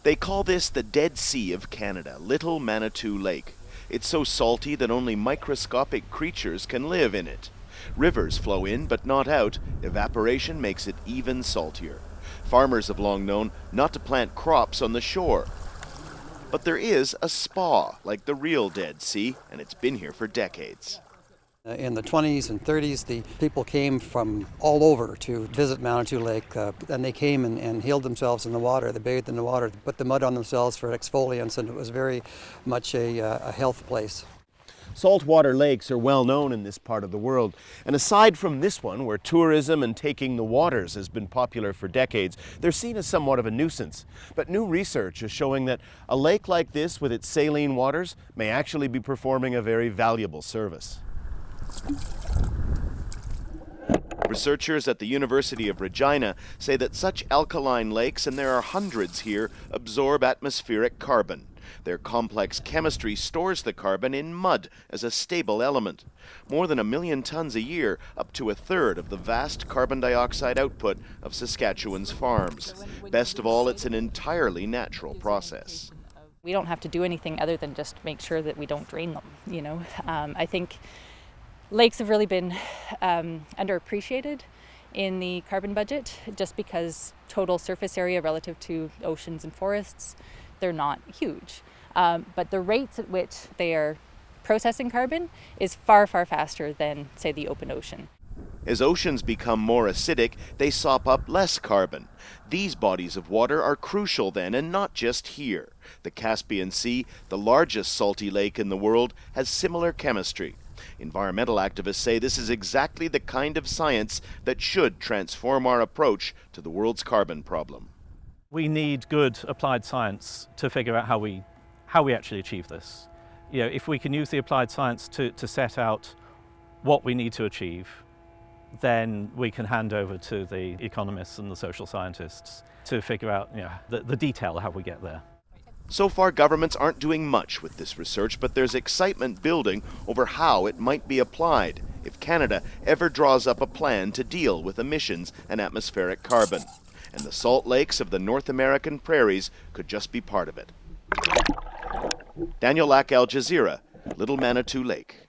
They call this the Dead Sea of Canada, Little Manitou Lake. It's so salty that only microscopic creatures can live in it. Rivers flow in but not out. Evaporation makes it even saltier. Farmers have long known not to plant crops on the shore. But there is a spa, like the real Dead Sea, and it's been here for decades. In the 20s and 30s, the people came from all over to visit Manitou Lake, and they came and healed themselves in the water. They bathed in the water, put the mud on themselves for exfoliants, and it was very much a health place. Saltwater lakes are well known in this part of the world, and aside from this one, where tourism and taking the waters has been popular for decades, they're seen as somewhat of a nuisance. But new research is showing that a lake like this with its saline waters may actually be performing a very valuable service. Researchers at the University of Regina say that such alkaline lakes, and there are hundreds here, absorb atmospheric carbon. Their complex chemistry stores the carbon in mud as a stable element. More than 1 million tons a year, up to a third of the vast carbon dioxide output of Saskatchewan's farms. Best of all, it's an entirely natural process. We don't have to do anything other than just make sure that we don't drain them, I think lakes have really been underappreciated in the carbon budget just because total surface area relative to oceans and forests, they're not huge. But the rates at which they are processing carbon is far, far faster than, say, the open ocean. As oceans become more acidic, they sop up less carbon. These bodies of water are crucial then, and not just here. The Caspian Sea, the largest salty lake in the world, has similar chemistry. Environmental activists say this is exactly the kind of science that should transform our approach to the world's carbon problem. We need good applied science to figure out how we actually achieve this. If we can use the applied science to set out what we need to achieve, then we can hand over to the economists and the social scientists to figure out the detail of how we get there. So far, governments aren't doing much with this research, but there's excitement building over how it might be applied if Canada ever draws up a plan to deal with emissions and atmospheric carbon. And the salt lakes of the North American prairies could just be part of it. Daniel Lack, Al Jazeera, Little Manitou Lake.